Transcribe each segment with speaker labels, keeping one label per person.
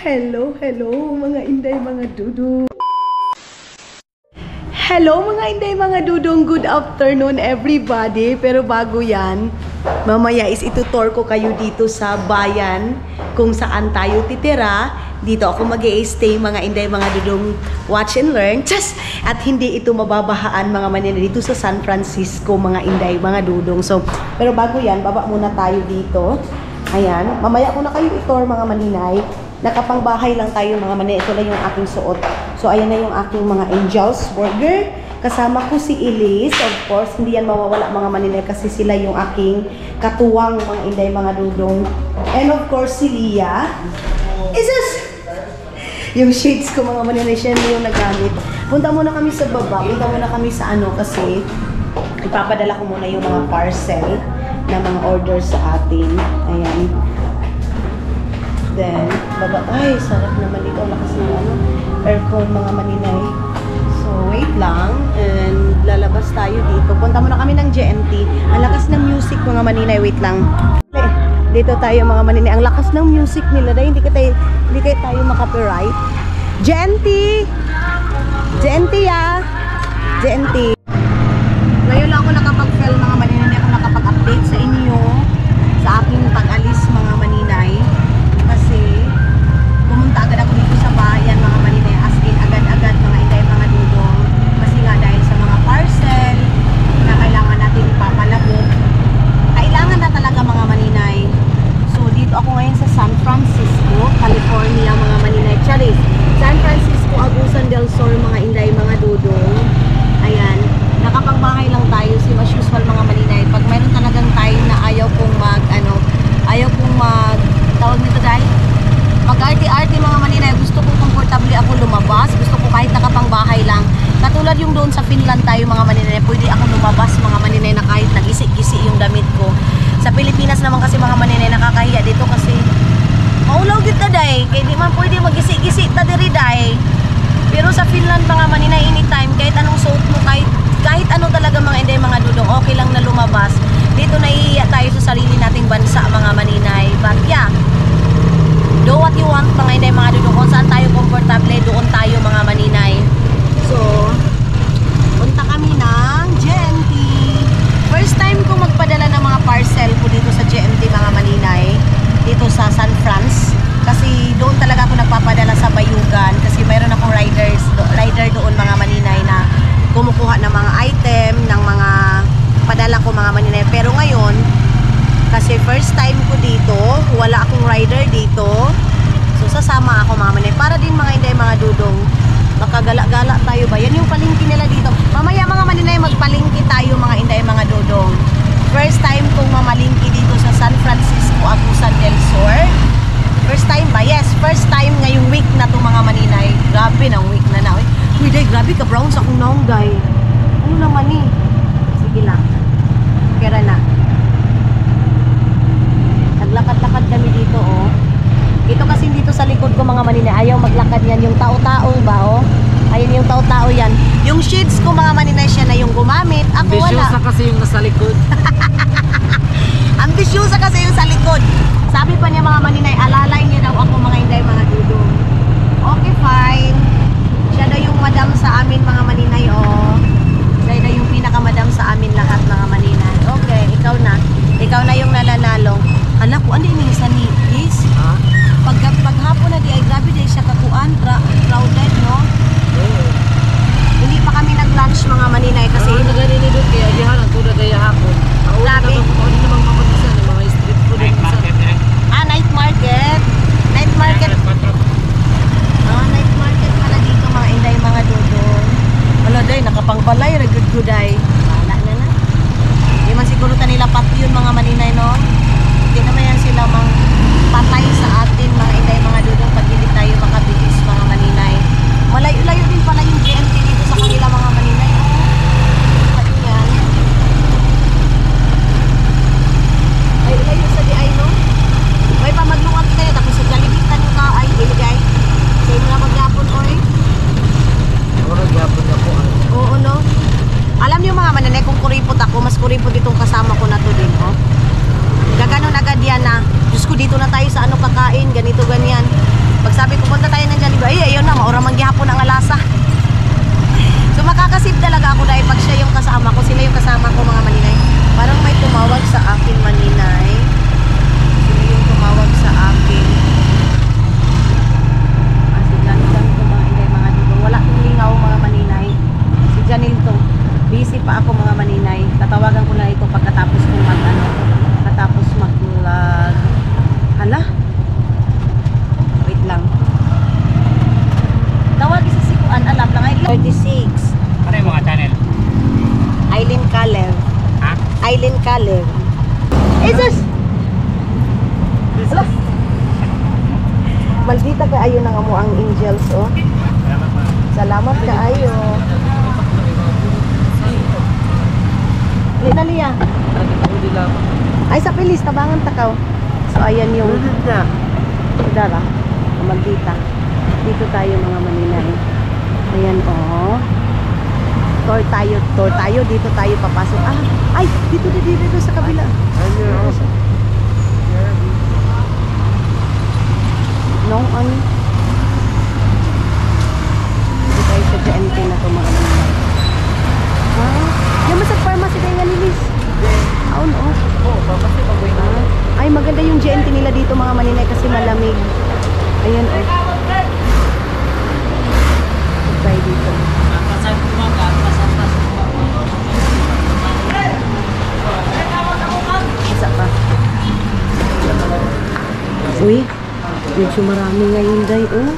Speaker 1: Hello mga inday, mga dudong. Hello mga inday, mga dudong. Good afternoon everybody. Pero bago yan, mamaya is itutour ko kayo dito sa bayan kung saan tayo titira. Dito ako mag-i-stay mga inday, mga dudong. Watch and learn. At hindi ito mababahaan mga manila dito sa San Francisco mga inday, mga dudong. So, pero bago yan, baba muna tayo dito. Ayan, mamaya ko na kayo i-tour mga maninay. Nakapangbahay lang tayo mga maninay. Ito lang yung aking suot. So, ayan na yung aking mga Angel's Burger. Kasama ko si Elise. Of course, hindi yan mawawala mga maninay kasi sila yung aking katuwang mga inday, mga dudong. And of course, si Lia. Isus! Yung shades ko mga maninay, siya yung nagamit. Punta muna kami sa baba. Punta muna kami sa ano kasi ipapadala ko muna yung mga parcel na mga orders sa atin. Ayan. Then, baba. Ay, sarap naman dito. Lakas ng ano, aircon mga maninay. So, wait lang. And lalabas tayo dito. Punta muna kami ng GNT. Ang lakas ng music mga maninay. Wait lang. Dito tayo mga maninay. Ang lakas ng music nila. Dahil hindi kayo tayo makapiright. GNT! GNT ya! GNT. Ngayon lang ako nakapag-film mga maninay. Ako nakapag-update sa inyo sa aking pag-alis mga maninay. Kasi pumunta agad ako dito sa bayan mga maninay. As in agad-agad mga inday, mga dudong. Kasi nga dahil sa mga parcel na kailangan natin ipapalabok. Kailangan na talaga mga maninay. So dito ako ngayon sa San Francisco, California mga maninay. Charis, San Francisco, Agusan del Sur mga inday, mga dudong. Ayan, nakapagbahay lang tayo. Si as usual mga maninay. Pag mayroon talagang time na ayaw kong tawag nito dahil mag-arty-arty mga maninay. Gusto ko komportable ako lumabas. Gusto ko kahit nakapangbahay lang. Katulad yung doon sa Finland tayo mga maninay. Pwede ako lumabas mga maninay na kahit nag-isi-gisi yung damit ko. Sa Pilipinas naman kasi mga maninay nakakahiya dito kasi maulaw kita day. Kaya di man pwede mag-isi-gisi ta diri day. Pero sa Finland mga maninay anytime kahit anong suot mo, kahit ano talaga mga inday, mga dudong, okay lang na lumabas. Dito naiiya tayo sa sarili nating bansa mga maninay. But yeah, do what you want mga inday, mga dudong. Kung saan tayo komportable, doon tayo mga maninay. So, punta kami ng GNT. First time ko magpadala ng mga parcel ko dito sa GNT mga maninay. Dito sa San Francisco. Kasi doon talaga ako nagpapadala sa Bayugan. Kasi mayroon akong rider doon mga maninay na kumukuha ng mga item, ng mga padala ko mga maninay. Pero ngayon, kasi first time ko dito, wala akong rider dito. So sasama ako mga maninay. Para din mga inday, mga dudong, makagala-gala tayo ba? Yan yung palengke nila dito. Mamaya mga maninay, magpalengke tayo mga inday, mga dudong. First time kong mamalingki dito sa San Francisco, Agusan del Sur. First time ba? Yes, first time ngayong week na to mga maninay. Grabe ng week na na. Uy, day, grabe ka brown sa akong naong, day. Ano naman eh? Sige lang. Kera na. Naglakad-lakad kami dito, oh. Ito kasi dito sa likod ko mga maninay. Ayaw maglakad yan. Yung tao-tao ba, oh? Ayun yung tao-tao yan. Yung shades ko mga maninay, siya na yung gumamit. Ako wala.
Speaker 2: Ambisyosa kasi yung nasa likod.
Speaker 1: Ambisyosa kasi yung sa likod. Sabi pa niya mga maninay, alalay niya daw ako mga inday, mga dudong. Okay, fine. Siya daw yung madam sa amin mga maninay, oh. Siya daw yung pinakamadam sa amin lahat mga maninay. Okay, ikaw na. Ikaw na yung nananalo. Hala ko, ano yung isa ni Liz?
Speaker 2: Ha?
Speaker 1: Paghapon na di ay grabe di siya kakuan, crowded, no?
Speaker 2: Oo.
Speaker 1: Hindi pa kami nag-lunch mga maninay kasi
Speaker 2: nagani doon kaya dihan ang tuda kaya hapon.
Speaker 1: Grabe.
Speaker 2: Hindi naman mapagisa ng mga street food.
Speaker 3: Night market eh.
Speaker 1: night market. Night market. Night market pala dito mga inday, mga dudong. Wala day, nakapangbalay, ragud-guday. Wala na na. Hindi man siguro nila pati yun mga maninay, no? Hindi naman yan sila mang patay sa atin mga inday, mga dudong pag hindi tayo makabihis mga maninay. Malayo-layo din pala yung GNT dito sa kanila mga maninay. Ano yan? Ay, layo sa di ay, no? May pamaglungan kayo, tapos sa Jalibitan nyo ka, ay, iligay. Sa'yo mo na maghapon, oy.
Speaker 2: Oras yapon na po.
Speaker 1: Oo, no? Alam niyo mga mananay, kung kuripot ako, mas kuripot itong kasama ko na to din, oh. Gaganon agad yan na, Diyos ko, dito na tayo sa ano kakain, ganito, ganyan. Pag sabi ko nakakasip talaga ako dahil pag siya yung kasama ko, sila yung kasama ko mga maninay. Parang may tumawag sa akin maninay. Sila yung tumawag sa akin. Si Janil to mga inday mga dudong. Wala kong lingaw mga maninay. Si Janil to. Busy pa ako mga maninay. Tatawagan ko lang ito pagkatapos kong pagkatapos mag-vlog. Hala? Wait lang. Tawag isa si Kuan, alam lang ay 36.
Speaker 2: Ano yung mga channel?
Speaker 1: Aileen Kaler.
Speaker 2: Ha?
Speaker 1: Aileen Kaler. Jesus! Hala. Maldita ka ayo ng amo ang angels, oh. Salamat ka ayo. Lina liya. Ay sa pilis tabangan takaw. So ayan yung dara. Maldita. Dito tayo mga maninay. Ayan oh. Tour tayo. Dito tayo papasok. Ah, ay, dito sa kabila. No, ano? Dito tayo sa GNT na ito mga maninay. Ah, yung sa pharmacy tayo nga nilis. Oo, no. Ay, maganda yung GNT nila dito mga maninay kasi malamig. Ayan oh. Tayo dito. Isa pa. Uy, medyo marami ngayon day, oh.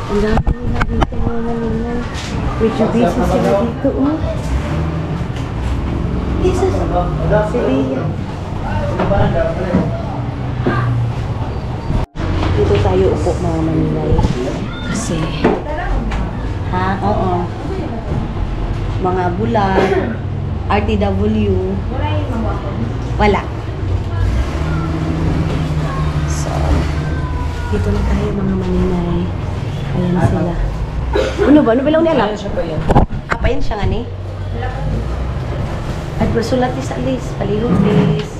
Speaker 1: Ang dami nila dito mga maninay. Medyo busy sila dito, oh. Jesus, si Ria. Dito tayo upo mga maninay. Kasi, oo. Mga bulan, RTW, wala. So, dito na tayo mga maninay. Ayan sila. Ano ba? Ano ba lang nila? Apa yun siya nga ni? At bersulat sa list, palihog list.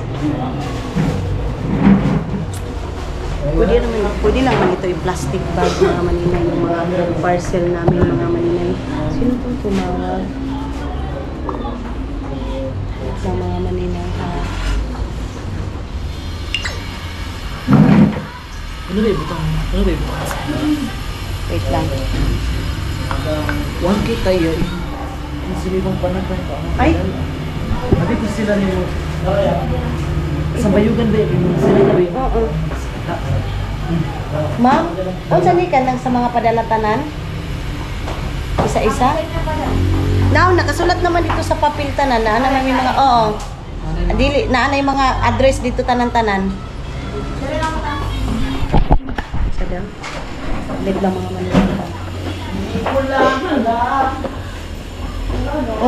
Speaker 1: Pwede naman ito yung plastic bag mga maninay, yung mga parcel namin mga maninay. Sino itong tumawag? Sa mga maninay ha?
Speaker 2: Ano ba yung butang?
Speaker 1: Wait lang.
Speaker 2: 1K tayo. Ang sinibang panagpan pa.
Speaker 1: Ay!
Speaker 2: Sabi ko sila niyo. Sa bayugan ba yung sila na ba yun?
Speaker 1: Oo. Ma'am, unsa ni ka nang sa mga padalatanan? Isa-isa? Now, nakasulat naman dito sa papel tanan na may mga dili na yung mga address dito tanan-tanan. Sada. Lit lang mga manila.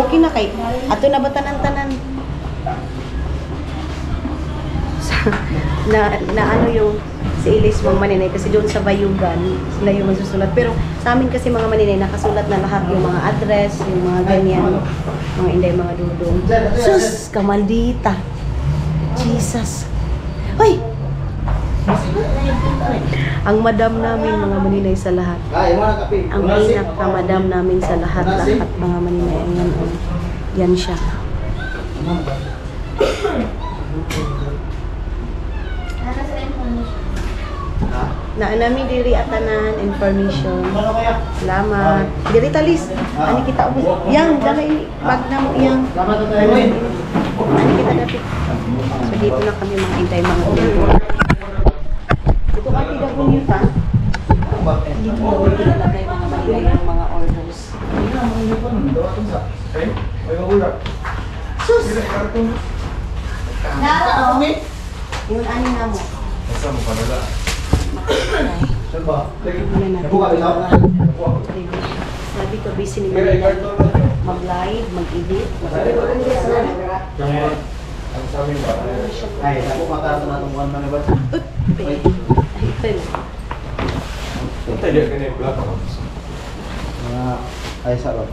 Speaker 1: Okay na kay. Ato na ba tanan-tanan? na ano yung si Elise mga maninay kasi doon sa bayugan sila yung masusulat pero sa amin kasi mga maninay nakasulat na lahat yung mga address yung mga ganyan mga inday mga dudong sus kamaldita Jesus hoy ang madam namin mga maninay sa lahat ang pinaka madam namin sa lahat mga maninay ayan yan siya na namin diri atanan information. Salamat. Diri talis. Ani kita ubos. Yang dala ini bag na mo yang. Ani kita dapat. So dito na kami mga intay mga dito. Ito ka tidak bunyi pa. Dito na ilalagay mga maligay ng mga orders. Sus! Na, yung ani na mo.
Speaker 3: Asa mo padala?
Speaker 1: Sabi ko busy ni Manila mag-live, mag-edit.
Speaker 3: Ang sabi ba? Ay, ako makarato na itong buwan na ba? Ito dia kena black ops. Ay sa ba?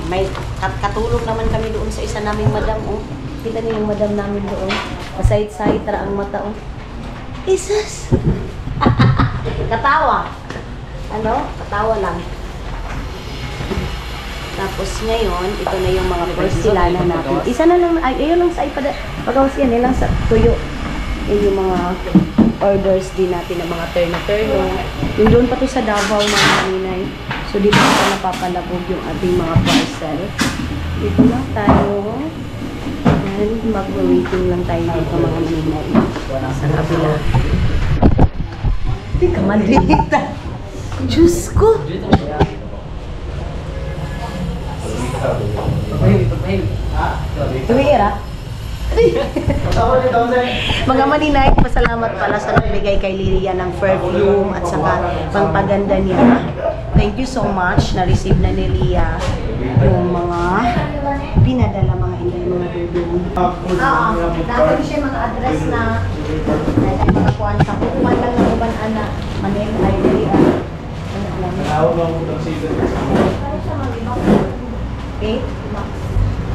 Speaker 1: May katulog naman kami doon sa isa naming madam. Oh. Kita niyo yung madam namin doon. Pasahit-sahit tara ang mata. Oh. Jesus! Katawa. Ano? Katawa lang. Tapos ngayon, ito na yung mga porcelana natin. Isa na lang, ay, ayun lang sa iPad. Pagkawas yan, yan lang sa tuyo. Yan yung mga orders din natin ng mga terno-terno. Yung doon pa to sa Davao, mga maninay. So, dito pa napapalabog yung ating mga parcel. Dito lang tayo. And mag-waiting lang tayo dito, mga maninay. Sa kabila. Hindi ka malita. Diyos ko! Tumira. Mga maninay, pasalamat pala sa nagbigay kay Lilia ng perfume at saka pangpaganda niya. Thank you so much. Na-receive na ni Lia yung mga pinadala mga inday, mga dudong. Dapat siya mga address na makakuhaan sa kukuhan lang ng uban anak. Manila, ay Lia. Okay?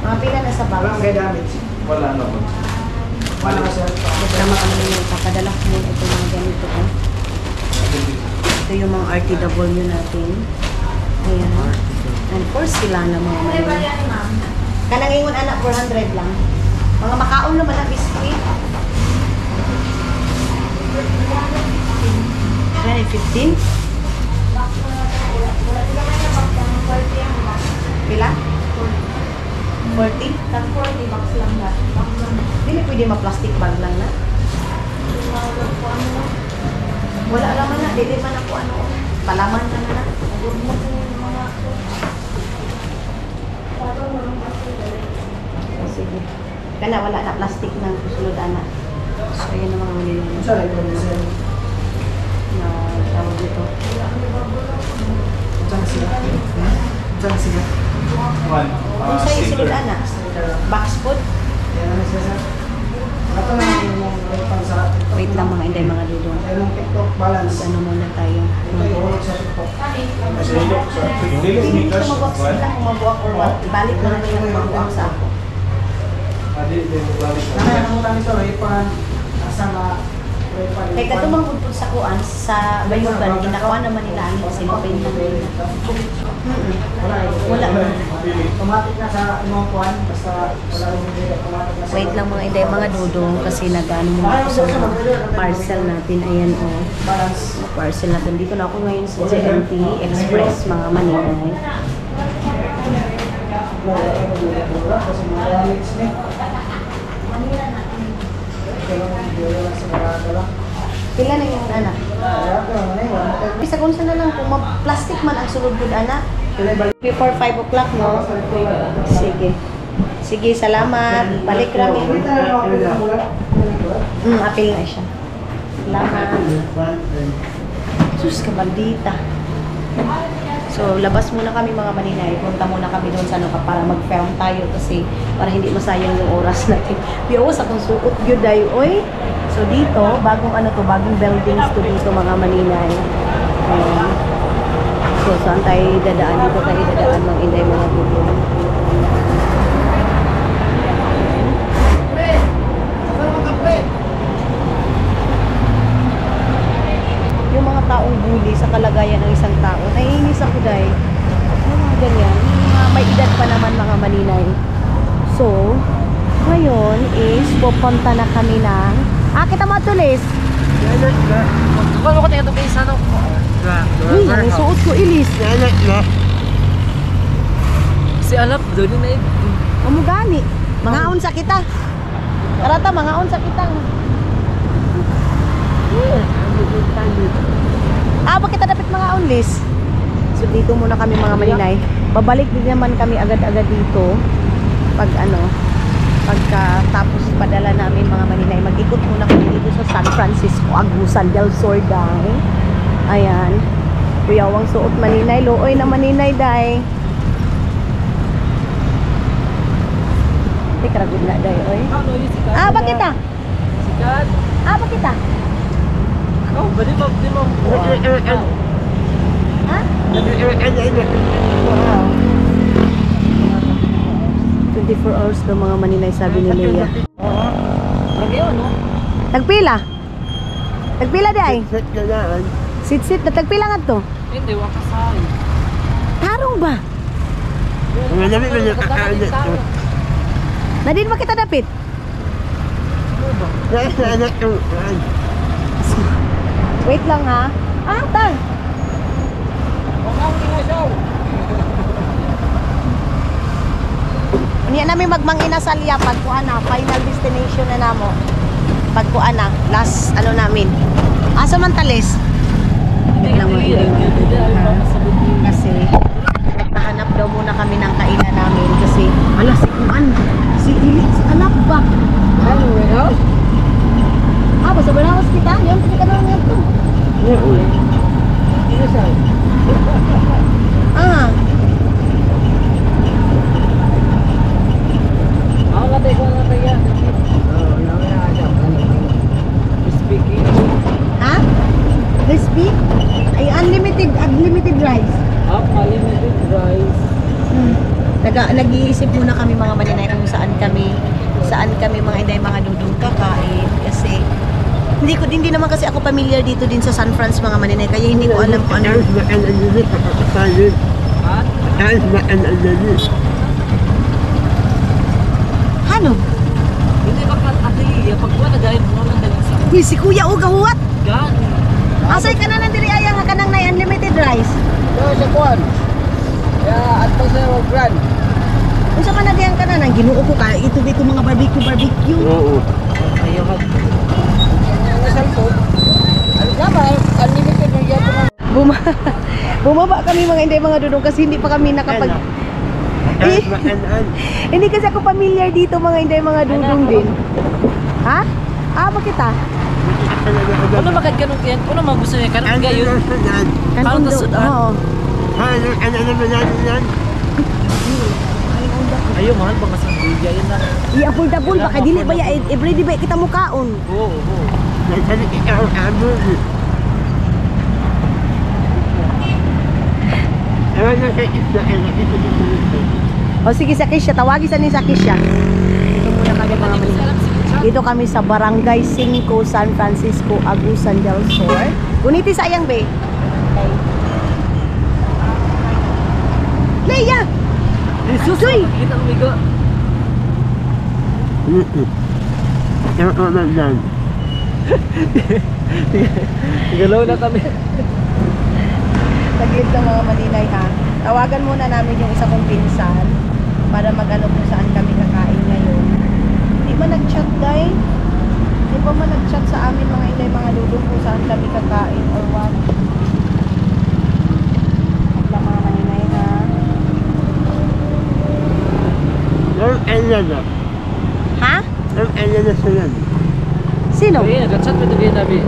Speaker 1: Mga pila na sa box.
Speaker 3: Wala naman.
Speaker 1: Programa kami yung papadala ko muna ito mga ganito ko. Ito yung mga RTW natin. Ayan. And for sila na mga kanang ingon anak, 400 lang. Mga makaon naman na biscuit. Yan, 15. Pila? 40? Tag 40 box lang na. Hindi pwede ma-plastic bag lang na. Wala naman na. Dili man ako ano. Palaman na na. Sige. Kala wala na plastic ng susunod anak. So yun ang mga manilin. Na tawag dito. Kung sa'yo sunod anak. Box food. Wait lang mga inday, mga dudong. Ano muna tayo. Hindi ko mag-box sila kung mag-walk or what. Ibalik na naman yung mag-walk sa ako. Kaya katumang pudpud sa kuan sa bayugan, ginakuha naman nila ang silupin na nila. Wala na.
Speaker 2: Automatic na sa imong kuan basta wala rin automatic na.
Speaker 1: Wait lang mga inday, mga dudong kasi nag-ano muna ako sa parcel natin. Ayan o. Parcel natin. Dito na ako ngayon sa GMT Express mga maninay. Pila na yung anak? Bisa kung saan na lang, kung plastic man ang sulod ko anak. Before 5 o'clock, no? Sige. Sige, salamat. Balik kami. Apil na siya. Salamat. Sus, kabaldita. So, labas muna kami mga maninay. Punta muna kami doon sa Nuka para mag-film tayo kasi para hindi masayang yung oras natin. Biyawas akong suot yun dayo. Oy! So, dito, bagong ano to, bagong buildings to dito mga maninay. Ayan. So, saan tayo dadaan? Dito tayo dadaan mga inday mga bulo. Yung mga taong bully sa kalagayan ng isang tao, naiinis ako dahil yung mga ganyan, yung mga may edad pa naman mga maninay. So, ngayon is pupunta na kami ng kita mo tulis.
Speaker 2: Paano ko tingnan ito kay Sano?
Speaker 1: Uy, ang suot ko ilis.
Speaker 2: Si Alap doon na eh.
Speaker 1: Amugani. Mangaon sa kita. Karata, mangaon sa kita. Bakit kita dapat mangaon, Liz? So, dito muna kami mga maninay. Babalik din naman kami agad-agad dito. Pagkatapos padala namin mga maninay. Mag-ikot muna kami dito sa San Francisco, Agusan del Sur, day. Ayan. Kuyawang suot maninay. Looy na maninay, day. Karagod na day, oy. Bakit ah?
Speaker 2: Sikat.
Speaker 1: Bakit ah?
Speaker 2: Oh, di mo.
Speaker 1: Ha? Wow. 24 hours daw mga maninay, sabi ni Leia.
Speaker 2: Lagyan, no?
Speaker 1: Tagpila? Tagpila di ay? Sit-sit na tagpila nga to?
Speaker 2: Hindi, wakasay.
Speaker 1: Tarong ba? Nadine ba kita dapit? Wait lang ha. Ah, tang. Unya namin magmangina sa liya pagkuan na final destination na namo. Pagkuan na last ano namin. Asa man talis? Kasi nahanap daw muna kami ng kainan namin kasi ala si Kuan, si Ili, si anak ba? Ano well? Ah, basta berawas kita, yan kita na lang ito. Ah. Ha? Crispy? Ay, unlimited rice.
Speaker 2: Unlimited rice.
Speaker 1: Nag-iisip muna kami mga maninay kung saan kami mga inday mga dudong kakain kasi hindi naman kasi ako familiar dito din sa San Francisco mga maninay kaya hindi ko alam kung ano. Ano?
Speaker 2: Hindi ba ka atili? Pagkuha na gayad mo lang dahil sa
Speaker 1: Uy, si Kuya o gahuwat.
Speaker 2: gani.
Speaker 1: Asay ka na ng dili ayang nga kanang na unlimited rice.
Speaker 2: Sa kuwan. Kaya at pag sa grand.
Speaker 1: Unsa man na diyan ka na nang Ginoo ko ka ito dito mga barbecue.
Speaker 3: Oo.
Speaker 2: Ayaw ka. Ang cellphone. Ano ka ba? Unlimited na yan.
Speaker 1: Bumaba kami mga inday mga dudong kasi hindi pa kami nakapag hindi kasi ako familiar dito mga inday mga dudong din. Ha? Ah, bakit ah?
Speaker 2: Ano bakit ganun kaya? Ano mga gusto niya? Kanang gayon? Parang
Speaker 1: Kanto
Speaker 2: tasod, ah.
Speaker 1: Oo.
Speaker 2: Ayaw, mahal ba nga sa video? Yan na.
Speaker 1: I-affordable baka dili ba ya everyday ba kita mukaon.
Speaker 2: Oo, oo.
Speaker 1: O sige sa Kisha, tawagi sa ni sa Kisha. Dito muna kami mga manila. Dito kami sa Barangay 5, San Francisco, Agusan del Sur. Kuniti sayang be. Okay. Leia!
Speaker 2: Jesus!
Speaker 1: Uy!
Speaker 2: Kita ang migo. Galaw na kami.
Speaker 1: Taglit ng mga maninay ha. Tawagan muna namin yung isa kong pinsan para mag-ano kung saan kami kakain ngayon. Di ba nag-chat day? Di ba man nag-chat sa amin mga inay mga lulong kung saan kami kakain or what? Wala mga maninay ha. Ha? Sino?
Speaker 2: Ay, nag-chat mo ito kayo nabi.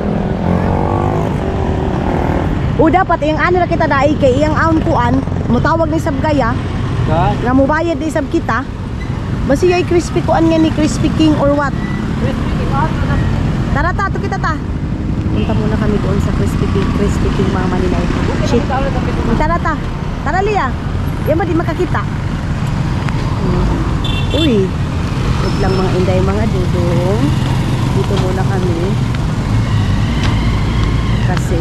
Speaker 1: O dapat yung ano na kita dai kay iyang aon kuan mutawag ni sabgaya
Speaker 2: God.
Speaker 1: nga mubayad di sab kita. Basi yoy crispy kuan nga ni Crispy King or what? Tara ta to kita ta. Punta muna kami doon sa Crispy King mga maninay. Shit. Tara ta. Tara Lia. Yan ba di makakita? Uy. Wag lang mga inday mga dudong. Dito muna kami. Kasi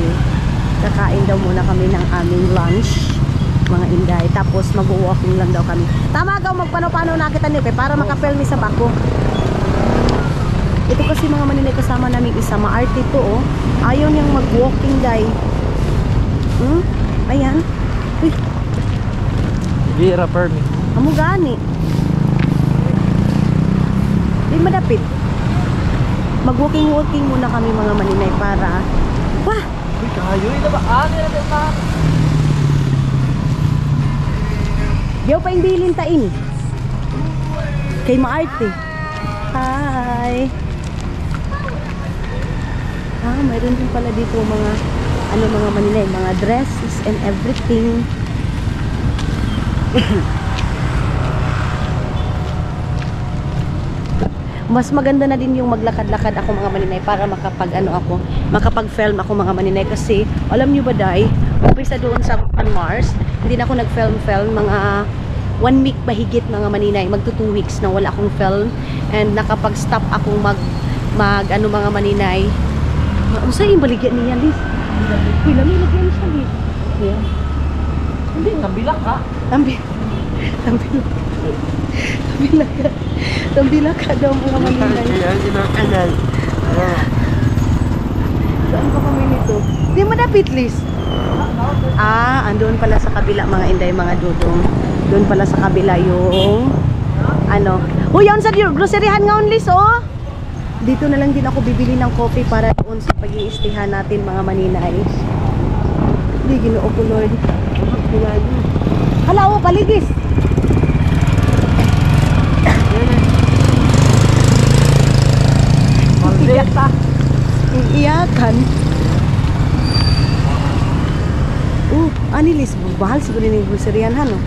Speaker 1: kakain daw muna kami ng aming lunch mga inday tapos mag-walking lang daw kami tama gaw magpano-pano na kita niyo para makapelmi sa bako ito kasi mga maninay kasama namin isa maarte to oh ayaw niyang mag-walking day ayan uy
Speaker 2: Gira permi.
Speaker 1: amo gani di madapit mag-walking muna kami mga maninay para wah
Speaker 2: Uy, kayo ito ba? Ano na ito pa?
Speaker 1: Diyaw pa yung bilin tain. Kay Maarte. Hi. Ah, mayroon din pala dito mga mga maninay, mga dresses and everything. Mas maganda na din yung maglakad-lakad ako mga maninay para makapag-film ako mga maninay kasi alam niyo ba day, umpisa doon sa Mars, hindi na ako nag-film mga 1 week mahigit mga maninay, magto 2 weeks na wala akong film and nakapag-stop akong mga maninay. Unsa yung baligyan niya Liz? Uy, lamig yan siya Liz. Yeah.
Speaker 2: Hindi, nabilak ka.
Speaker 1: Tambilaka daw mga maninay. Saan pa kami nito? Di mo dapit, Liz. Andun pala sa kabila mga inday, mga dudong. Doon pala sa kabila yung ano. Yan sa groceryhan ngayon, Liz, oh. Dito na lang din ako bibili ng coffee para doon sa pag-iistihan natin mga maninay. Hindi, Ginoo ko, Lord. Hala, oh, paligis. Iiyakan. Anilis, bahal siguro yung groceryan, no?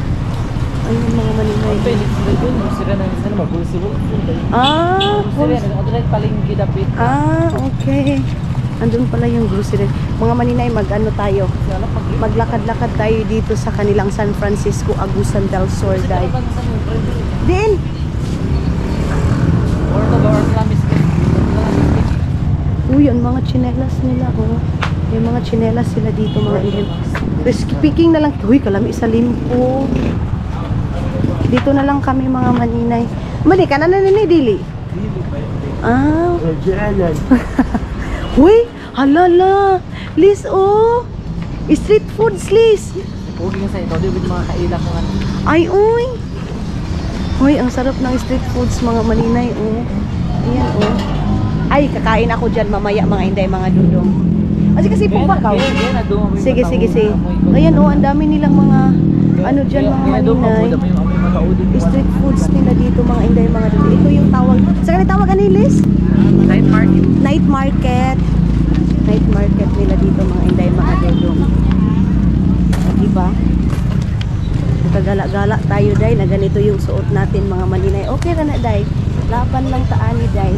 Speaker 1: Ayun mga maninay. Okay. Andun pala yung grocery. Mga maninay, mag-ano tayo? Maglakad-lakad tayo dito sa kanilang San Francisco Agusan del Sur. Din! Ang mga chinelas nila, oh. Yung mga chinelas sila dito, mga ilin. Speaking na lang, kalami sa limpo. Dito na lang kami mga maninay. Mali ka na Dili? Huy, halala. Liz, oh. Street foods, Liz. Ay, uy. Huy, ang sarap ng street foods mga maninay, oh. Ayan, oh. Ay, kakain ako dyan mamaya mga inday, mga dudong. Kasi pumakaw. Sige. Ayan, oh, ang dami nilang mga ano dyan mga maninay. Street foods nila dito mga inday, mga dudong. Ito yung tawag. Sa kanila tawag Liz?
Speaker 2: Night market.
Speaker 1: Night market. Night market nila dito mga inday, mga dudong. Diba? Kagala-gala tayo, day, na ganito yung suot natin mga maninay. Okay na day. Laban lang taani, day.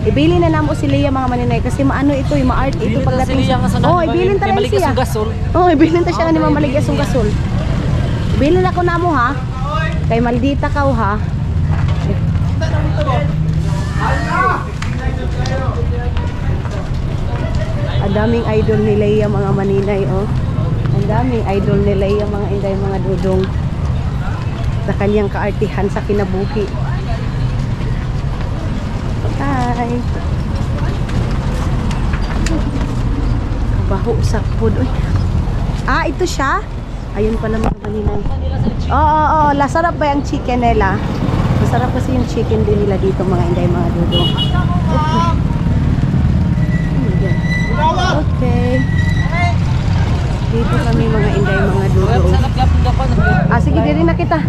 Speaker 1: Ibili na namo si Leia mga maninay kasi maano ito, yung ma-art ito pagdating sa... ibilin ta rin siya. Ibilin ta siya ni Mamaligya sung gasol. Ibilin ako namo ha. Kay maldita ka ha. Ang daming idol ni Leia mga maninay, oh. Ang daming idol ni Leia mga inday, mga dudong. Sa kanyang kaartihan sa kinabuhi. Hi. Baho sa food. Uy. Ito siya. Ayun pala mga maninay. Oo. Lasarap ba yung chicken nila? Masarap kasi yung chicken din nila dito mga inday, mga dudong. Okay. Dito kami mga inday, mga dudong. Sige, diri na kita.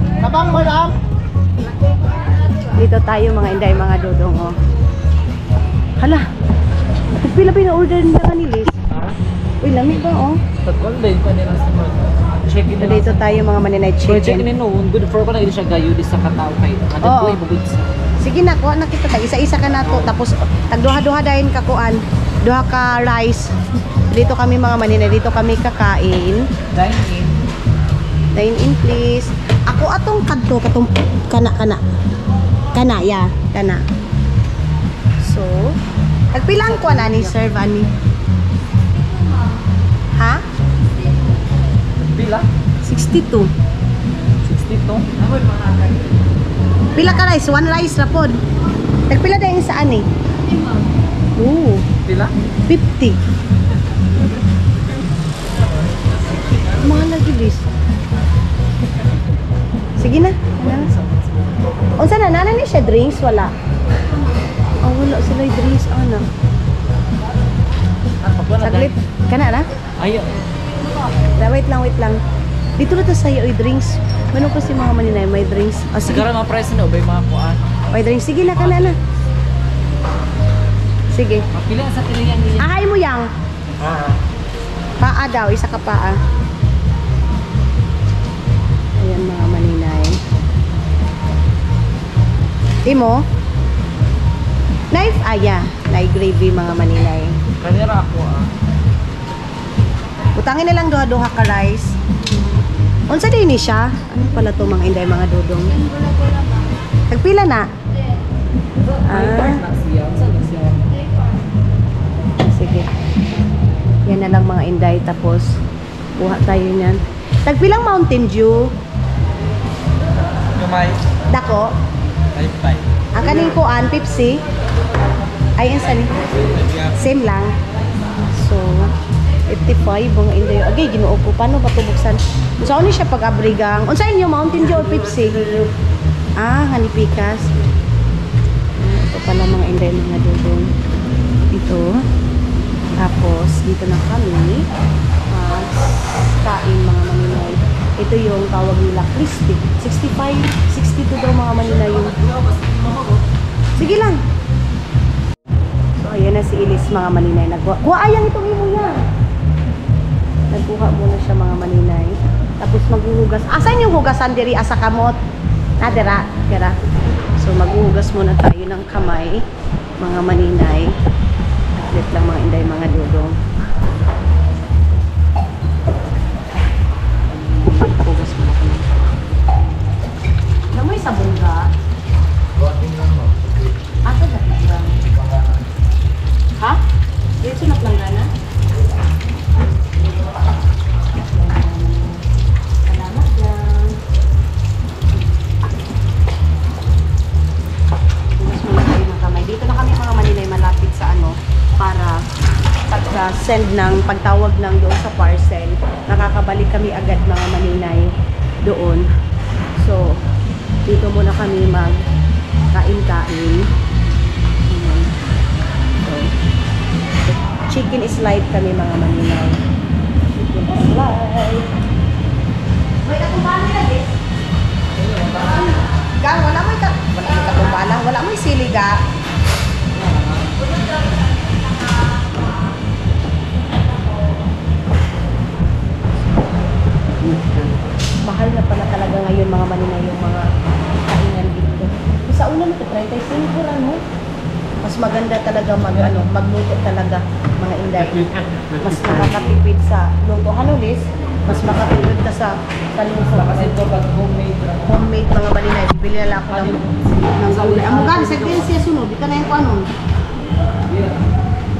Speaker 1: Dito tayo mga inday, mga dudong, oh. Hala, pila na order nila ni Liz. Uy, lamig ba, oh. Dito tayo mga maninay, chicken.
Speaker 2: Good for ko na siya gayo di sa katao kay.
Speaker 1: Sige na, kuha na kita tayo. Isa-isa ka na to. Tapos, tagduha-duha dahil kakuan. Duha ka rice. Dito kami mga maninay, dito kami kakain. Dine in please. Ako atong kadto, katong kana. Kana. So, nagpilang ko na ni serve ani. Ha?
Speaker 2: Pila?
Speaker 1: 62.
Speaker 2: 62?
Speaker 1: Pila ka rice? One rice ra pod. Nagpila dahil saan eh? Oo.
Speaker 2: Pila?
Speaker 1: 50. Mahal lagi, Liz. Sige na. Unsa na? Nana ni siya drinks? Wala. Wala sila yung drinks. Ano? Saglit. Kana na?
Speaker 2: Ayaw.
Speaker 1: Wait lang. Dito na to sa'yo yung drinks. Ano kasi mga maninay? May drinks. Sige.
Speaker 2: Sigara mga price na. Obay mga kuan.
Speaker 1: May drinks. Sige na, kana na. Sige.
Speaker 2: Pila sa tilihan niya.
Speaker 1: Ahay mo yang. Paa daw. Isa ka paa. Ayan mga maninay. Timo? Knife? Knife gravy mga maninay.
Speaker 2: Kanira ako
Speaker 1: Utangin na lang duha-duha ka rice. Unsa din ni siya? Ano pala to mga inday, mga dudong? Tagpila na? Sige. Yan na lang mga inday. Tapos, kuha tayo niyan. Tagpilang Mountain Dew.
Speaker 2: Kamay.
Speaker 1: Dako.
Speaker 2: 5-5.
Speaker 1: Ang kaning kuan, Pepsi. Ay, ang sani. Same lang. So, 55 mga inday. Agay, ginoo ko. Paano ba tubuksan? So, ano siya pag-abrigang? Unsa inyo, Mountain Dew or Pepsi? Ah, hanipikas. Ito pala mga inday, mga dudong. Ito. Tapos, dito na kami. Kain mga maninay. Ito yung tawag nila crispy. 65, 62 daw mga maninay yung. Sige lang. So, ayan na si Elise mga maninay. Ayang itong imo yan. Nagkuha muna siya mga maninay. Tapos maghuhugas. Asan yung hugasan diri asa kamot? Dira. So, maghuhugas muna tayo ng kamay. Mga maninay. Atlet lang mga inday, mga dudong. Maghuhugas muna kami. Namoy sabon ka? Asa na lang? Ha? Dito na planggana? Salamat lang. Mas muna tayo ng kamay. Dito na kami mga maninay malapit sa para pag-send ng pagtawag ng doon sa parcel. Nakakabalik kami agad mga maninay doon. So, dito muna kami mag-kain-kain. Chicken slide kami mga maninay. Chicken slide. Wait, katumbala na din. Gang, wala mo katumbala. Wala mo sili ga. Mahal na pala talaga ngayon mga maninay yung mga kainan dito. Sa una nito, 35 lang mo. Mas maganda talaga magluto talaga mga inday. Mas makakatipid sa luto. Ano, Liz? Mas makatipid ka sa kaluto.
Speaker 2: Kasi ito pag
Speaker 1: Homemade mga maninay. Bibili na lang ako ng gulay. Amo gani, sa kaya siya sunod. Di ka na yung ano.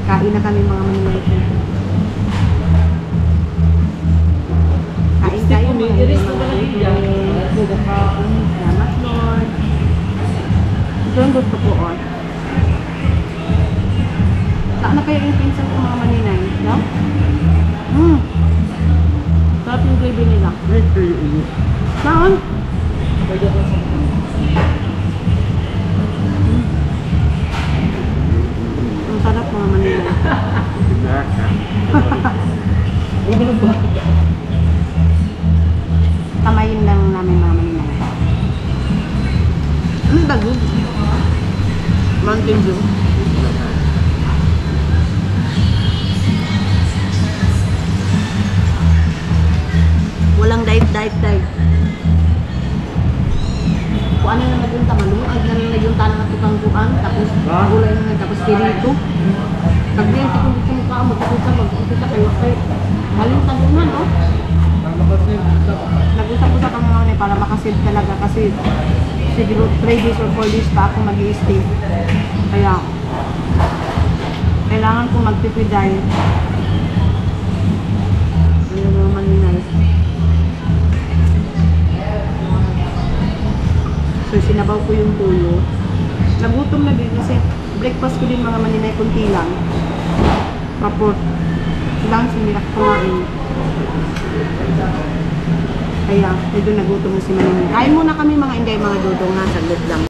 Speaker 1: Kain na kami mga maninay. Kain tayo mga maninay. Salamat, Lord. Ito yung gusto ko, Saan na kayo yung pinsan ko mga maninay? No? Sarap yung gravy nila. Saan? Ang sarap mga maninay. Kamayin lang namin mga maninay. Ano bago? Mountain Dew. Walang diet. Kung ano na nagunta, maluag na lang nagunta na natutangguan, tapos gulay na lang, tapos pirito. Kagbiyan sa kung gusto mo ka, mag-usap kayo kay haling tagunan, no? Nag-usap-usap ang mga para makasave talaga kasi siguro 3 days or 4 days pa ako mag-i-stay. Kaya, kailangan kong magtipid dahil ano mga maninay. So, sinabaw ko yung tuyo. Nagutom na din kasi breakfast ko din mga maninay, kunti lang. Tapos, lang sinilak kumain. Kaya, medyo nagutom na si maninay. Kain muna kami mga inday, mga dudong ha, saglit lang.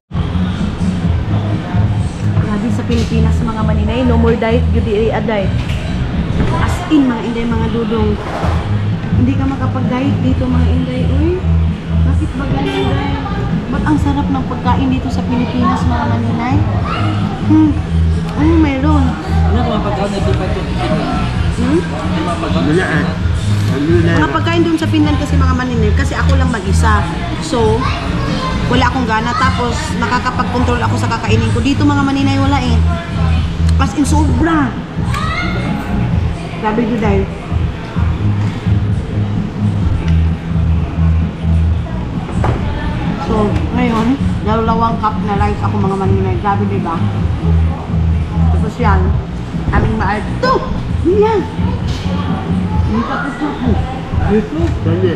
Speaker 1: Grabe sa Pilipinas mga maninay, no more diet, beauty a diet. As in mga inday, mga dudong. Hindi ka makapag-diet dito mga inday. Uy, bakit ba ganyan diet? Ba't ang sarap ng pagkain dito sa Pilipinas mga maninay? Ano meron?
Speaker 2: Ano mga pagkain na dito pa ito?
Speaker 1: Mga pagkain doon sa Finland kasi mga maninay, kasi ako lang mag-isa. So, wala akong gana. Tapos, nakakapag-control ako sa kakainin ko. Dito mga maninay, wala eh. As in, sobra. Grabe yun dahil. So, ngayon, 2 cup na rice ako mga maninay. Grabe diba? Tapos yan, aming maarto. Yan! Hindi tapos na po.
Speaker 3: Dali.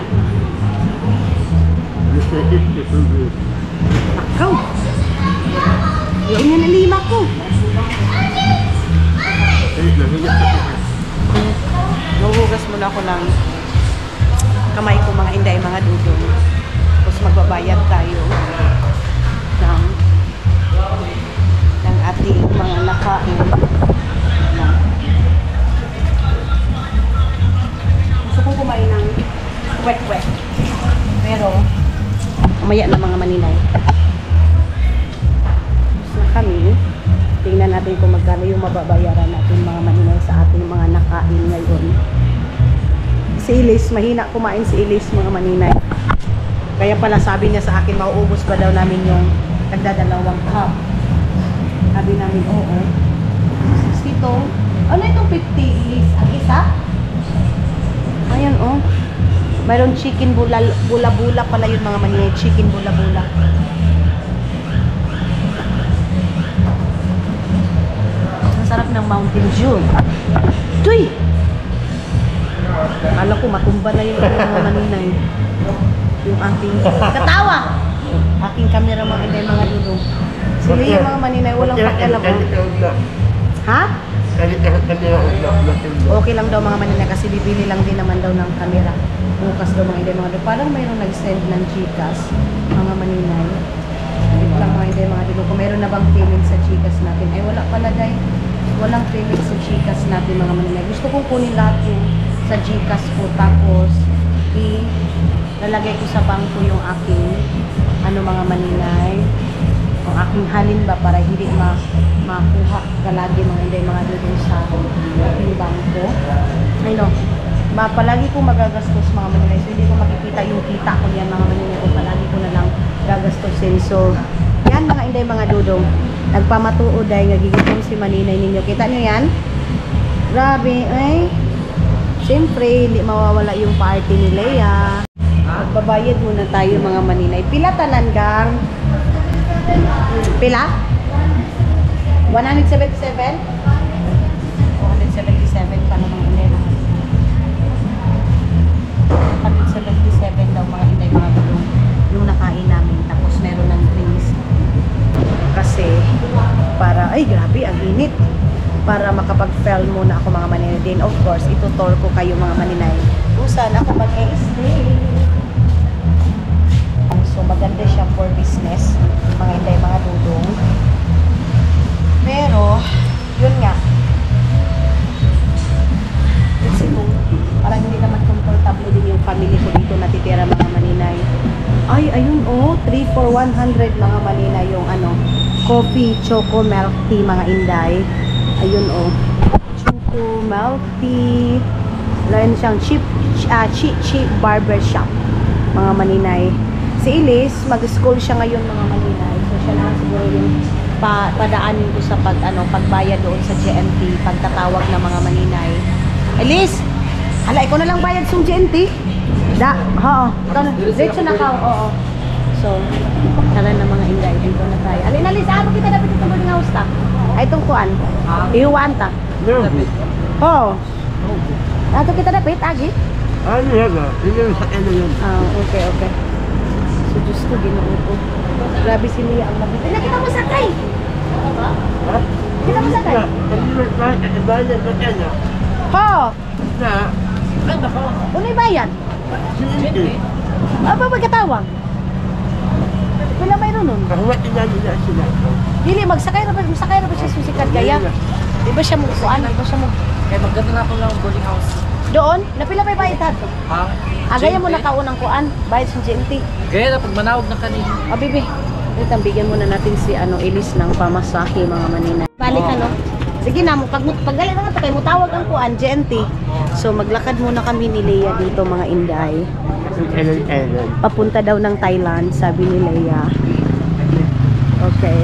Speaker 1: Nakaw. Yung niya na 5 ko. Nahuhugas muna ako ng kamay ko mga inday, mga dudong. Tapos magbabayad tayo ng ating mga nakain. Gusto kong kumain ng wet-wet. Pero, umaya na mga maninay. Tapos na kami. Tingnan natin kung magkano yung mababayaran natin mga maninay sa ating mga nakain ngayon. Si Elise, mahina kumain si Elise mga maninay. Kaya pala sabi niya sa akin, mauubos ba daw namin yung nagdadalawang cup. Sabi namin, oo. 62. Ano itong 50 Elise? Ang isa? Ayan oh. Mayroon chicken bula-bula pala yun mga maninay. Chicken bula-bula. Sarap ng Mountain Dew. Tuy! Akala ko matumba na yung mga maninay. Yung aking katawa! Aking camera mga inday, mga dudong. Sila yung mga maninay, walang pakialam. Ha? Okay lang daw mga maninay kasi bibili lang din naman daw ng camera. Bukas daw mga inday, mga dudong. Parang mayroong nag-send ng Gcash, mga maninay. Ito lang mga inday, mga dudong. Kung mayroon na bang payment sa Gcash natin. Ay wala pala day. Walang payment sa Gcash natin mga maninay. Gusto kong kunin lahat yung sa Gcash ko. Tapos, lalagay ko sa bangko yung aking mga maninay. Yung aking halin ba para hindi makuha kalagi mga hindi mga dudong sa aking bangko. Ay no. Palagi ko magagastos mga maninay. So, hindi ko makikita yung kita ko yan mga maninay. O palagi ko na lang gagastosin. So, yan mga inday mga dudong. Nagpamatuod ay nagigitong si maninay ninyo. Kita nyo yan? Grabe, ay. Siyempre, hindi mawawala yung party ni Leia. Magbabayad muna tayo mga maninay. Pila tanan gang? Pila? 177? 177 pa naman inday. 177 daw mga inday mga dudong. Yung nakain namin. Tapos meron ng drinks. Kasi para, ay grabe, ang init. Para makapag-fell muna ako mga maninay. Then of course, itutor ko kayo mga maninay kung saan ako mag-stay. So maganda siya for business, mga inday, mga dudong. Pero, yun nga. Kasi kung parang hindi naman comfortable din yung family ko dito natitira mga maninay. Ay, ayun oh, 3 for 100 mga maninay yung coffee, choco, milk tea mga inday. Ayun oh, choco, milk tea. Lain siyang cheap barbershop mga maninay. Si Elise, mag-school siya ngayon mga maninay. So siya na siguro yung padaanin ko sa pagbayad doon sa GMT, pagtatawag na mga maninay. Elise, hala, ikaw na lang bayad sa GMT? Oo. Diretso na ka, oo. So, tara na mga inday, dito na tayo. Alin, Elise, kita dapat ito boarding house ta? Ay, itong kuan. Ihuwaan ta? Oo. Ato kita dapat, agi?
Speaker 3: Ano yan ah? Yun sa ano yun.
Speaker 1: Okay. So, Diyos ko, ginoo ko. Grabe si Mia ang lapit. Ay, nakita mo sakay!
Speaker 3: Ha?
Speaker 1: Kita mo sakay?
Speaker 3: Bayad ba kanya?
Speaker 1: Ho!
Speaker 3: Na? Ano ko?
Speaker 1: Unay bayan?
Speaker 3: Hindi.
Speaker 1: Aba, magkatawang? Wala mayroon nun?
Speaker 3: Kahuwat nila nila sila.
Speaker 1: Dili, magsakay na ba siya susikat kaya? Di ba siya magkuan? Di ba siya
Speaker 2: Kaya maganda na ako lang boarding house.
Speaker 1: Doon? Napila may bayad ha?
Speaker 2: Ha?
Speaker 1: Agaya mo na kaunang kuan? Bayad sa GMT?
Speaker 2: Gaya na pag manawag na kanina.
Speaker 1: Bibi. Ito, bigyan muna natin si Elise ng pamasahe mga manina. Balik Sige na, paggalit na nga tayo, mutawag ang kuan, GMT. So maglakad muna kami ni Leia dito mga inday. Papunta daw ng Thailand, sabi ni Leia. Okay.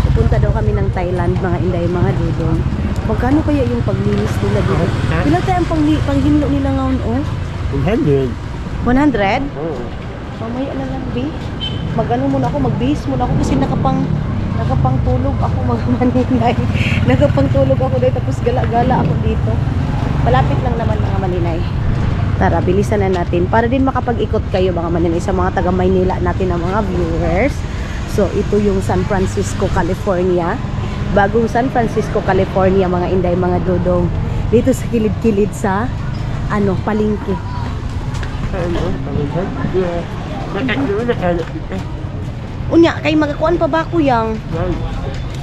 Speaker 1: Papunta daw kami ng Thailand mga inday, mga dudong. Magkano kaya yung paglinis nila dito? Pila tayo ang panghinlo nila ngayon, oh?
Speaker 3: 100.
Speaker 1: 100?
Speaker 3: Oo.
Speaker 1: Mamaya na lang, B. Mag-ano muna ako, mag-base muna ako kasi nakapangtulog ako mga maninay. Nakapangtulog ako dito, tapos gala-gala ako dito. Malapit lang naman mga maninay. Tara, bilisan na natin para din makapag-ikot kayo mga maninay sa mga taga Maynila natin ng mga viewers. So, ito yung San Francisco, California. Bagong San Francisco, California, mga inday, mga dudong. Dito sa kilid-kilid sa, palengke. Unya, kay magakuan pa ba ko yang?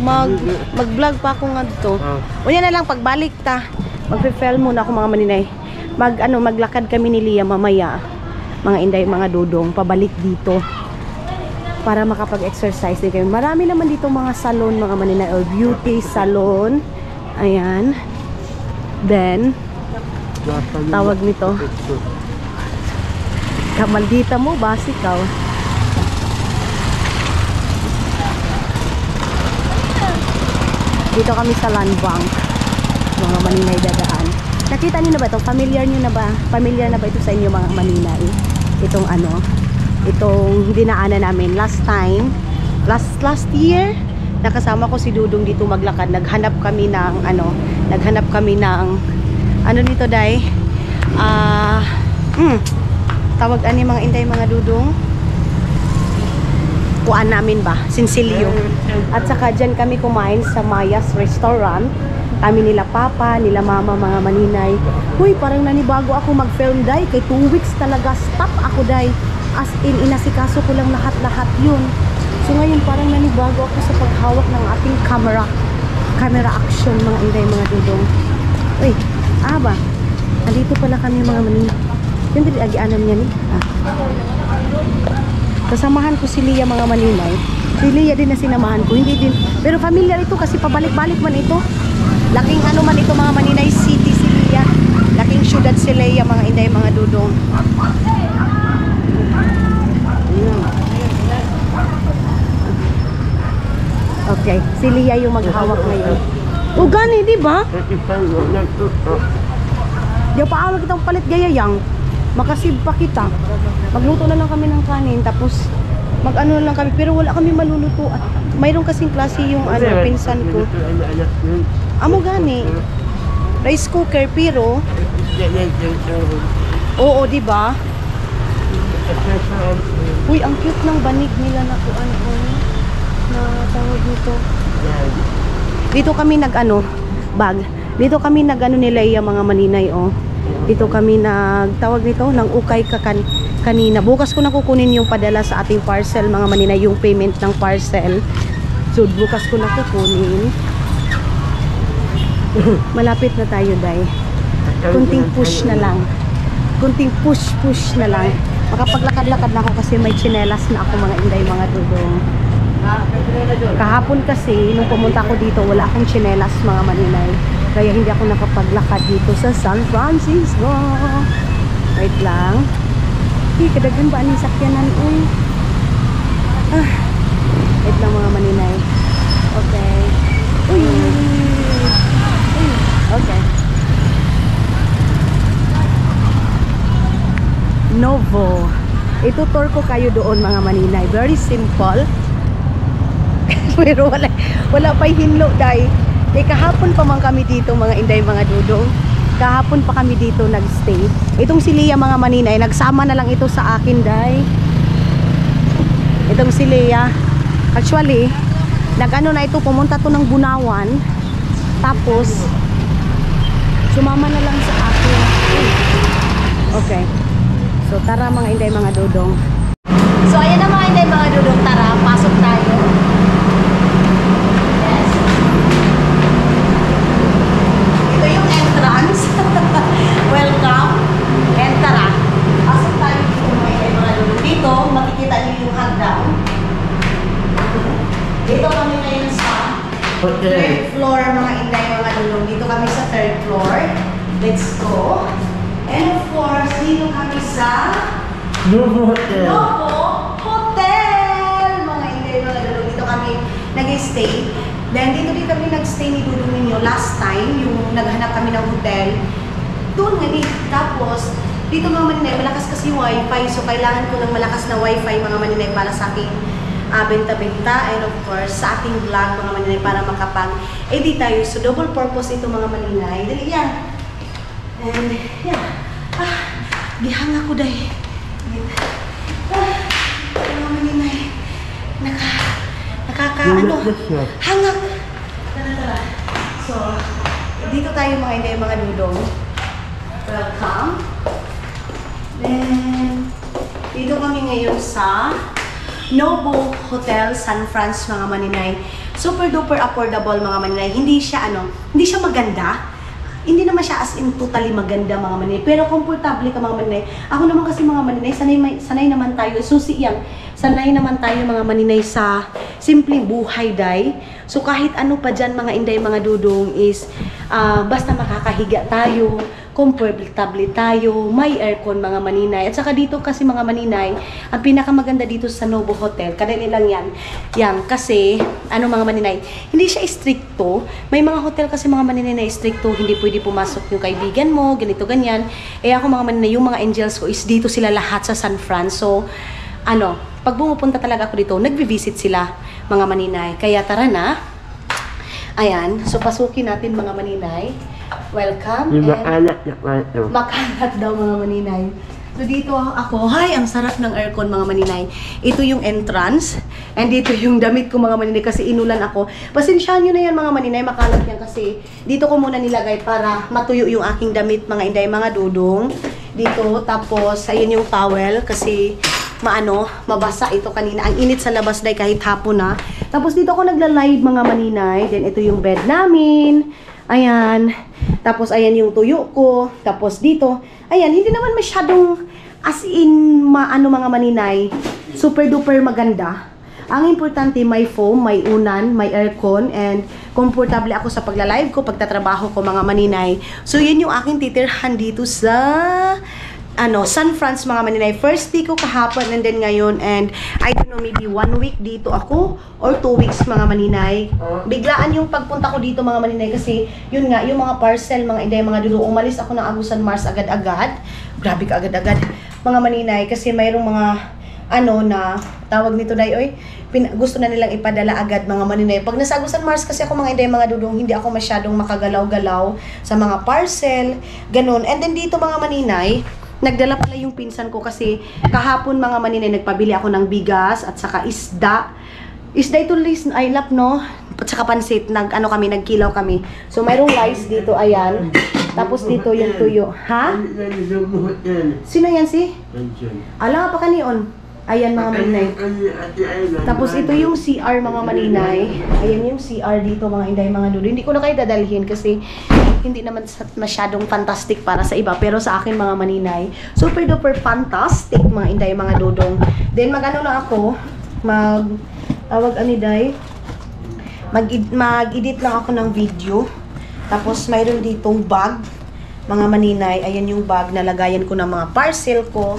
Speaker 1: Mag-vlog pa ako nga dito. Unya na lang, pagbalik ta. Mag-film muna ako mga maninay. Maglakad kami ni Lia mamaya. Mga inday, mga dudong, pabalik dito. Para makapag-exercise din kayo. Marami naman dito mga salon, mga maninay, or beauty salon. Ayan. Then, tawag nito. Kamaldita mo, basikaw. Dito kami sa Land Bank. Mga maninay dadaan. Nakita niyo na ba ito? Familiar niyo na ba? Familiar na ba ito sa inyo mga maninay? Itong dinaanan namin last time. Last year, nakasama ko si Dudong dito maglakad. Naghanap kami ng nito day? Tawag ani mga inday, mga dudong? Kuan namin ba? Sinsilyo. At saka dyan kami kumain sa Maya's Restaurant. Kami nila papa, nila mama, mga maninay. Uy, parang nanibago ako mag-film day. Kay 2 weeks talaga stop ako day. As in, inasikaso ko lang lahat-lahat yun. So ngayon parang nanibago ako sa paghawak ng ating camera action, mga inday, mga dudong. Uy, ba? Nandito pala kami mga maninay. Yung dili agianam niya ni. Kasamahan ko si Lia mga maninay. Si Lia din na sinamahan ko. Hindi din. Pero familiar ito kasi pabalik-balik man ito. Laking man ito mga maninay, city si Lia. Laking syudad si Lia mga inday, mga dudong. Okay, si Lia yung maghawak ngayon. O gani, di ba? Di pa kitang palit gayayang. Makasib pa kita. Magluto na lang kami ng kanin, tapos mag-ano na lang kami, pero wala kami maluluto. At mayroon kasing klase yung pinsan ko. Amo gani. Rice cooker, pero oo, di ba? Uy, ang cute ng banig nila na kuan ko. Na tawag nito. Dito kami bag. Dito kami nila yung mga maninay, oh. Dito kami nagtawag nito ng ukay kanina. Bukas ko na kukunin yung padala sa ating parcel, mga maninay, yung payment ng parcel. So bukas ko na kukunin. Malapit na tayo, day. Kunting push na lang. Kunting push na lang. Makapaglakad-lakad na ako kasi may tsinelas na ako, mga inday, mga dudong. Kahapon kasi nung pumunta ko dito, wala akong tsinelas, mga maninay. Kaya hindi ako nakapaglakad dito sa San Francisco. Wait lang. Kadaghan ba aning sakyanan? Wait lang mga maninay. Okay. Uy. Okay. Novo. Itutur ko kayo doon, mga maninay. Very simple. Pero wala pa hinlo, day. Kahapon pa man kami dito, mga inday, mga dudong. Kahapon pa kami dito nagstay. Itong si Lia, mga maninay, nagsama na lang ito sa akin, day. Itong si Lia. Actually, na ito, pumunta to ng Bunawan. Tapos, sumama na lang sa akin. Okay. So, tara mga inday, mga dudong. So, ayan na mga inday, mga dudong. Tara, pasok tayo. Welcome. And tara, pasok tayo dito mga dudong. Dito, makikita niyo yung hagdan. Dito kami ngayon sa third floor, mga inday, mga dudong. Dito kami sa third floor. Let's go. And of course, dito kami sa Novo Hotel. Mga inday, mga dudong. Dito kami nag-stay. Then dito din kami nag-stay ni Dudong ninyo last time, yung naghanap kami ng hotel. Doon nga ni. Tapos, dito mga maninay, malakas kasi wifi. So, kailangan ko ng malakas na wifi, mga maninay, para sa aking benta-benta. And of course, sa ating vlog, mga maninay, para makapag-edit tayo. So, double purpose ito, mga maninay. Dali yan. And, yeah. Gihanga ko day. Mga maninay. Hangak. Tara. So, dito tayo mga inday, mga dudong. Welcome. Then, dito kami ngayon sa Nobu Hotel San Franz, mga maninay. Super duper affordable, mga maninay. Hindi siya maganda. Hindi naman siya as in totally maganda, mga maninay. Pero komportable ka, mga maninay. Ako naman kasi, mga maninay, sanay naman tayo. Susi yan. Sanay naman tayo, mga maninay, sa simpleng buhay, day. So, kahit ano pa dyan, mga inday, mga dudong, is basta makakahiga tayo, komportable tayo, may aircon, mga maninay. At saka dito kasi, mga maninay, ang pinakamaganda dito sa Nobu Hotel, kadali lang yan kasi, mga maninay, hindi siya stricto. May mga hotel kasi, mga maninay, na stricto, hindi pwede pumasok yung kaibigan mo, ganito, ganyan. Ako, mga maninay, yung mga angels ko is dito sila lahat sa San Fran. So, pag bumupunta talaga ako dito, nagvi-visit sila, mga maninay. Kaya tara na. Ayan, so pasukin natin, mga maninay. Welcome. Makalat daw, mga maninay. So dito ako, ang sarap ng aircon, mga maninay. Ito yung entrance. And dito yung damit ko, mga maninay, kasi inulan ako. Pasensyahan nyo na yan, mga maninay, makalat yan kasi dito ko muna nilagay para matuyo yung aking damit, mga inday, mga dudong. Dito, tapos, ayun yung towel kasi mabasa ito kanina. Ang init sa labas day kahit hapon na. Tapos dito ako nagla-live, mga maninay. Then ito yung bed namin. Ayan. Tapos ayan yung tuyo ko. Tapos dito, ayan, hindi naman masyadong as in mga maninay. Super duper maganda. Ang importante, may foam, may unan, may aircon, and komportable ako sa pagla-live ko, pagtatrabaho ko, mga maninay. So yun yung aking titirhan dito sa San Franz, mga maninay. First day ko kahapon and then ngayon, and I don't know, maybe 1 week dito ako or 2 weeks, mga maninay. Biglaan yung pagpunta ko dito, mga maninay, kasi yun nga, yung mga parcel, mga inday, mga dulo, umalis ako ng Agusan Mars agad-agad. Grabe ka agad-agad, mga maninay, kasi mayroong mga na tawag nito day, gusto na nilang ipadala agad, mga maninay. Pag nasa Agusan Mars kasi ako, mga inday, mga dudong, hindi ako masyadong makagalaw-galaw sa mga parcel, ganun. And then dito, mga maninay, nagdala pala yung pinsan ko kasi kahapon, mga maninay, nagpabili ako ng bigas at saka isda. Isda ito, I love, no? At saka pansit, nagkilaw kami. So, mayroong rice dito, ayan. Tapos dito yung tuyo. Ha? Sino yan si? Ala pa kanion. Ayan, mga maninay. Tapos ito yung CR, mga maninay. Ayan yung CR dito, mga inday, mga dulo. Hindi ko na kayo dadalhin kasi hindi naman masyadong fantastic para sa iba. Pero sa akin, mga maninay, super duper fantastic, mga inday, mga dudong. Then mag-ano na ako, mag-edit lang ako ng video. Tapos mayroon ditong bag, mga maninay. Ayan yung bag na lagayan ko ng mga parcel ko.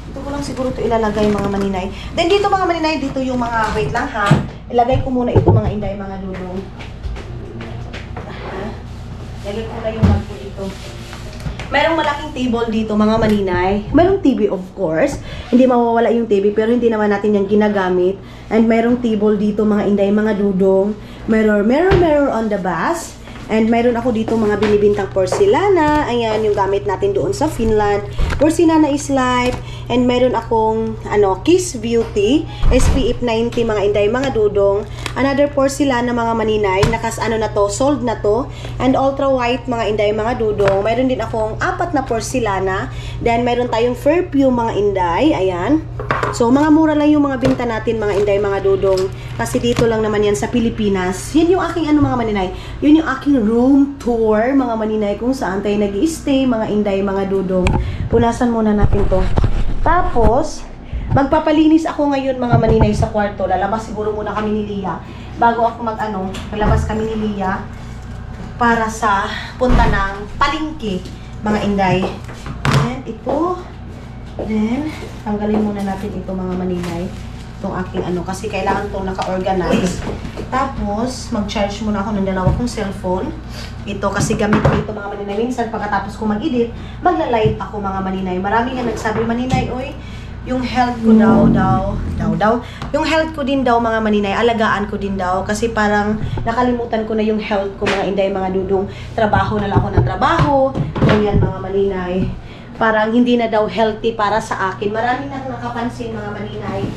Speaker 1: Ito ko lang siguro ito ilalagay, mga maninay. Then dito, mga maninay, dito yung mga, wait lang ha. Ilagay ko muna ito, mga inday, mga dudong. Ilagay ko na yung bag ko dito. Mayroong malaking table dito, mga maninay. Mayroong TV, of course. Hindi mawawala yung TV, pero hindi naman natin yung ginagamit. And mayroong table dito, mga inday, mga dudong. Mirror on the bus. And mayroon ako dito mga binibintang porcelana. Ayan, yung gamit natin doon sa Finland. Porcelana is life. And mayroon akong, Kiss Beauty. SPF 90, mga inday, mga dudong. Another porcelana, mga maninay. Sold na to. And ultra white, mga inday, mga dudong. Mayroon din akong 4 na porcelana. Then, mayroon tayong perfume, mga inday. Ayan. So, mga mura lang yung mga binta natin, mga inday, mga dudong. Kasi dito lang naman yan sa Pilipinas. Yan yung aking, mga maninay. Yun yung aking room tour, mga maninay, kung saan tayo nag-i-stay, mga inday, mga dudong. Punasan muna natin to. Tapos, magpapalinis ako ngayon, mga maninay, sa kwarto. Lalabas siguro muna kami ni Lia. Bago ako lalabas kami ni Lia para sa punta ng palengke, mga inday. Then, ito. Then, tanggalin muna natin ito, mga maninay. Itong aking kasi kailangan itong naka-organize. Tapos, mag-charge muna ako ng 2 kong cellphone. Ito kasi gamit ko ito, mga maninay. Minsan, pagkatapos ko mag-edit, magla-live ako, mga maninay. Marami nga nagsabi, maninay, yung health ko yung health ko din daw, mga maninay, alagaan ko din daw. Kasi parang nakalimutan ko na yung health ko, mga inday, mga dudong. Trabaho na lang ako ng trabaho. Ganyan, mga maninay. parang hindi na daw healthy para sa akin. Marami na nakapansin mga maninay.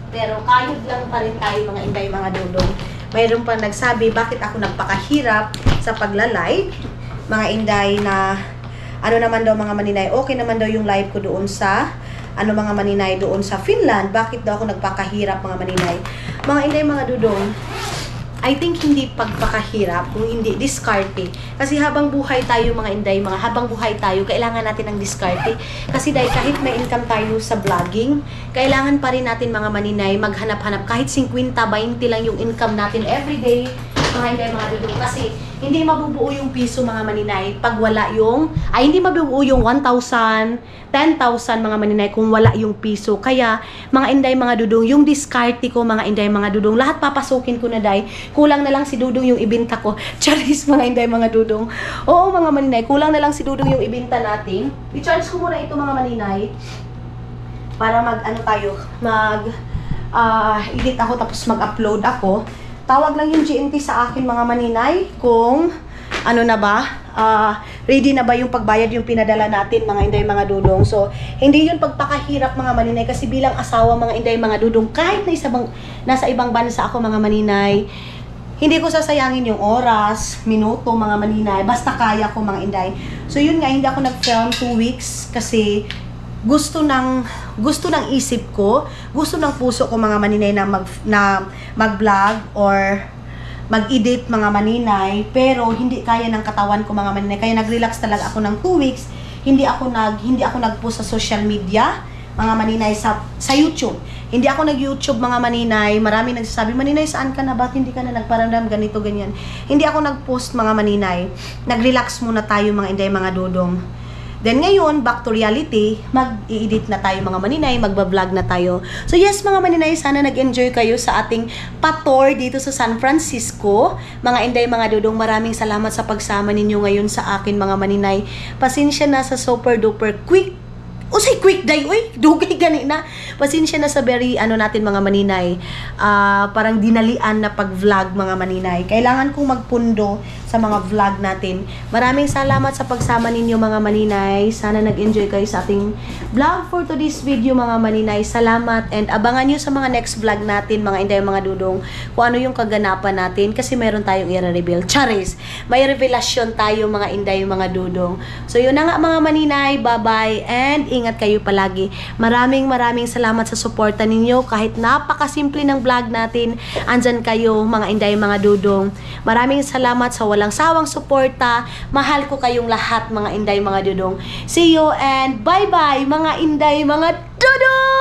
Speaker 1: Pero kayod lang pa rin tayo mga inday, mga dudong. Mayroon pang nagsabi, bakit ako nagpakahirap sa pagla-live? Mga inday na, ano naman daw mga maninay, okay naman daw yung live ko doon sa, mga maninay doon sa Finland. Bakit daw ako nagpakahirap mga maninay? Mga inday, mga dudong, I think hindi pagpakahirap, kung hindi diskarte. Kasi habang buhay tayo mga inday, habang buhay tayo, kailangan natin ng diskarte. Kasi dahil kahit may income tayo sa vlogging, kailangan pa rin natin mga maninay maghanap-hanap. Kahit 50, 20 lang yung income natin everyday, mga inday, mga dudong. Kasi hindi mabubuo yung piso mga maninay pag wala yung, hindi mabubuo yung 1,000, 10,000 mga maninay kung wala yung piso. Kaya mga inday, mga dudong, yung diskarte ko mga inday, mga dudong, lahat papasukin ko na day. Kulang na lang si dudong yung ibinta ko. Charis mga inday, mga dudong. Oo mga maninay, kulang na lang si dudong yung ibinta natin. I-charge ko muna ito mga maninay para edit ako tapos mag-upload ako. Tawag lang yung GNT sa akin mga maninay kung ready na ba yung pagbayad yung pinadala natin mga inday, mga dudong. So hindi yun pagpakahirap mga maninay, kasi bilang asawa mga inday, mga dudong, kahit nasa ibang bansa ako mga maninay, hindi ko sasayangin yung oras, minuto mga maninay, basta kaya ko mga inday. So yun nga, hindi ako nag-film 2 weeks kasi gusto ng isip ko, gusto ng puso ko mga maninay na mag-vlog or mag-edit mga maninay, pero hindi kaya ng katawan ko mga maninay. Kaya nag-relax talaga ako ng 2 weeks. Hindi ako nag-post sa social media mga maninay, sa YouTube. Hindi ako nag-YouTube mga maninay. Marami nagsasabi, maninay saan ka na? Bakit hindi ka na nagparamdam ganito ganyan? Hindi ako nag-post mga maninay. Nag-relax muna tayo mga inday, mga dudong. Then ngayon, back to reality, mag-i-edit na tayo mga maninay, magbablog na tayo. So yes mga maninay, sana nag-enjoy kayo sa ating pa-tour dito sa San Francisco. Mga inday, mga dudong, maraming salamat sa pagsama ninyo ngayon sa akin mga maninay. Pasensya na sa super duper quick day, dugay gani na. Pasensya na sa very, natin mga maninay, parang dinalian na pag-vlog mga maninay. Kailangan kong magpundo sa mga vlog natin. Maraming salamat sa pagsama ninyo mga maninay. Sana nag-enjoy kayo sa ating vlog for today's video mga maninay. Salamat, and abangan nyo sa mga next vlog natin mga inday, mga dudong, kung ano yung kaganapan natin, kasi meron tayong i-reveal. Charis! May revelasyon tayo mga inday, mga dudong. So yun na nga mga maninay, bye-bye, and ingat kayo palagi. Maraming salamat sa suporta ninyo. Kahit napakasimple ng vlog natin, andyan kayo mga inday, mga dudong. Maraming salamat sa walang sawang suporta. Mahal ko kayong lahat mga inday, mga dudong. See you and bye-bye mga inday, mga dudong!